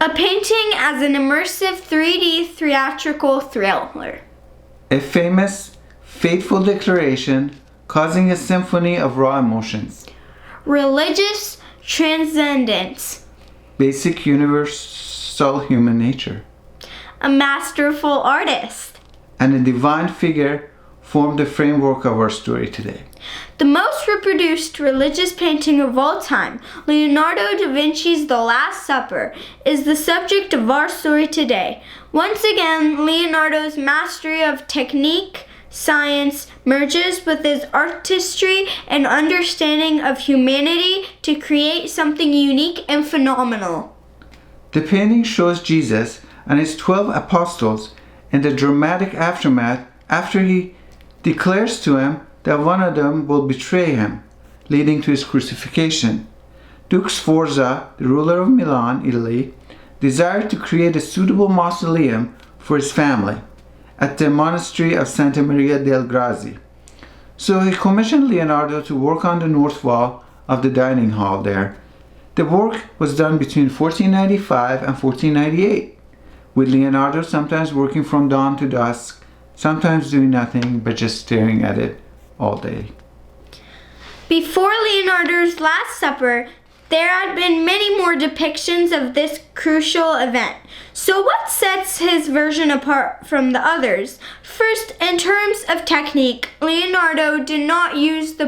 A painting as an immersive 3D theatrical thriller. A famous, fateful declaration causing a symphony of raw emotions. Religious transcendence. Basic universal human nature. A masterful artist. And a divine figure form the framework of our story today. The most reproduced religious painting of all time, Leonardo da Vinci's The Last Supper, is the subject of our story today. Once again, Leonardo's mastery of technique, science, merges with his artistry and understanding of humanity to create something unique and phenomenal. The painting shows Jesus and his 12 apostles in the dramatic aftermath after he declares to him that one of them will betray him, leading to his crucifixion. Duke Sforza, the ruler of Milan, Italy, desired to create a suitable mausoleum for his family at the monastery of Santa Maria del Grazi. So he commissioned Leonardo to work on the north wall of the dining hall there. The work was done between 1495 and 1498, with Leonardo sometimes working from dawn to dusk, sometimes doing nothing but just staring at it all day. Before Leonardo's Last Supper, there had been many more depictions of this crucial event. So what sets his version apart from the others? First, in terms of technique, Leonardo did not use the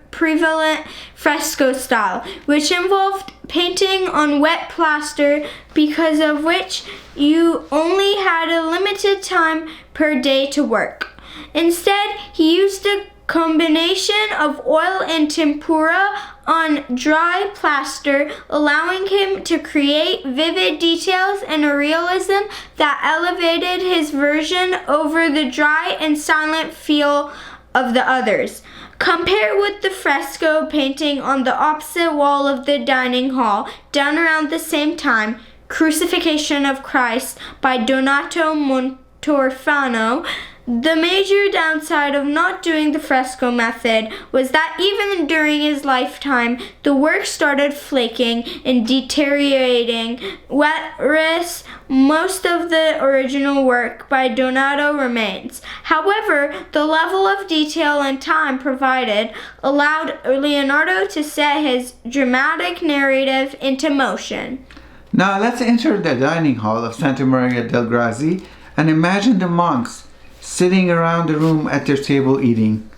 prevalent fresco style, which involved painting on wet plaster, because of which you only had a limited time per day to work. Instead, he used a combination of oil and tempera on dry plaster, allowing him to create vivid details and a realism that elevated his version over the dry and silent feel of the others. Compare with the fresco painting on the opposite wall of the dining hall, done around the same time, Crucifixion of Christ by Donato Montorfano. The major downside of not doing the fresco method was that even during his lifetime, the work started flaking and deteriorating, whereas most of the original work by Donato remains. However, the level of detail and time provided allowed Leonardo to set his dramatic narrative into motion. Now let's enter the dining hall of Santa Maria del Grazi and imagine the monks sitting around the room at their table eating.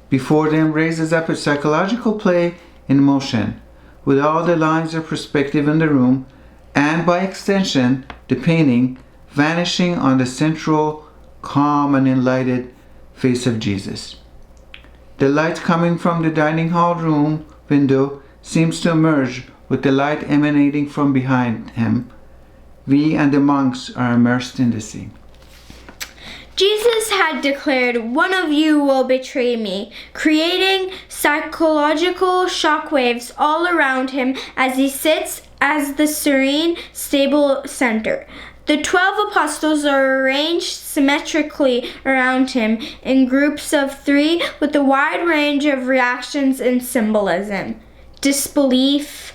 Before them raises up a psychological play in motion, with all the lines of perspective in the room, and by extension, the painting vanishing on the central, calm and enlightened face of Jesus. The light coming from the dining hall room window seems to emerge with the light emanating from behind him. We and the monks are immersed in the scene. Jesus had declared, "One of you will betray me," creating psychological shockwaves all around him as he sits as the serene, stable center. The 12 apostles are arranged symmetrically around him in groups of 3 with a wide range of reactions and symbolism: disbelief,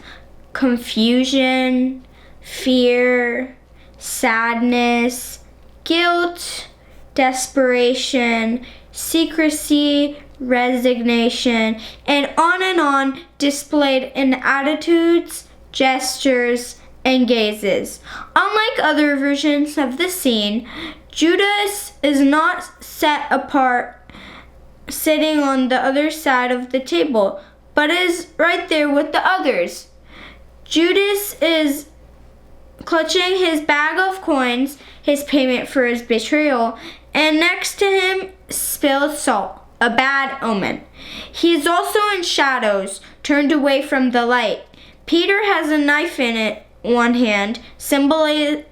confusion, fear, sadness, guilt, desperation, secrecy, resignation, and on, displayed in attitudes, gestures, and gazes. Unlike other versions of the scene, Judas is not set apart, sitting on the other side of the table, but is right there with the others. Judas is clutching his bag of coins, his payment for his betrayal, and next to him, spilled salt, a bad omen. He is also in shadows, turned away from the light. Peter has a knife in one hand, symbolizing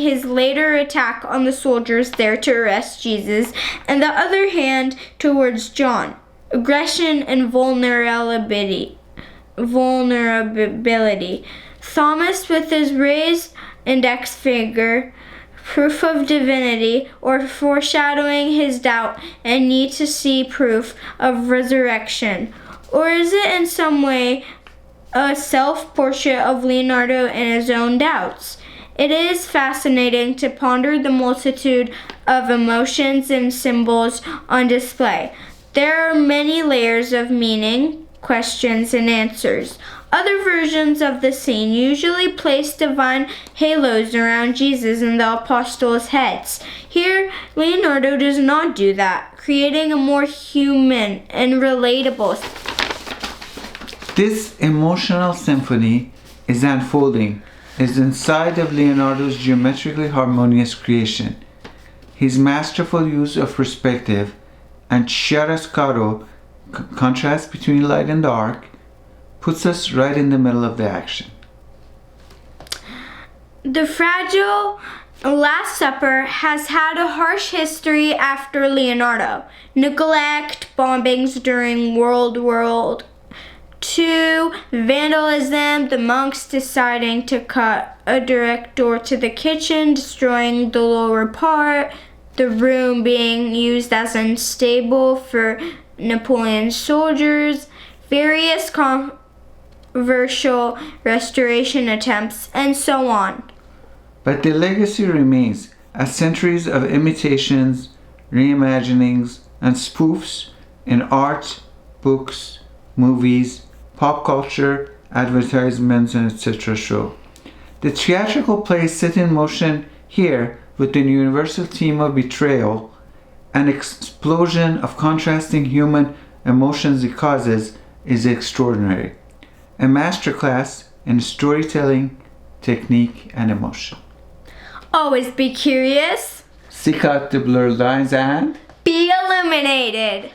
his later attack on the soldiers there to arrest Jesus, and the other hand towards John, aggression and vulnerability. Thomas with his raised index finger, proof of divinity, or foreshadowing his doubt and need to see proof of resurrection? Or is it in some way a self-portrait of Leonardo and his own doubts. It is fascinating to ponder the multitude of emotions and symbols on display. There are many layers of meaning, questions, and answers. Other versions of the scene usually place divine halos around Jesus and the apostles' heads. Here, Leonardo does not do that, creating a more human and relatable. This emotional symphony is unfolding is inside of Leonardo's geometrically harmonious creation. His masterful use of perspective and chiaroscuro, contrast between light and dark, puts us right in the middle of the action. The fragile Last Supper has had a harsh history after Leonardo. Neglect, bombings during World War II, vandalism, the monks deciding to cut a direct door to the kitchen, destroying the lower part, the room being used as a stable for Napoleon's soldiers, various controversial restoration attempts, and so on. But the legacy remains as centuries of imitations, reimaginings, and spoofs in art, books, movies, pop culture, advertisements, and etc. show. The theatrical plays set in motion here with the universal theme of betrayal, an explosion of contrasting human emotions it causes is extraordinary. A masterclass in storytelling, technique, and emotion. Always be curious. Seek out the blurred lines and Be illuminated.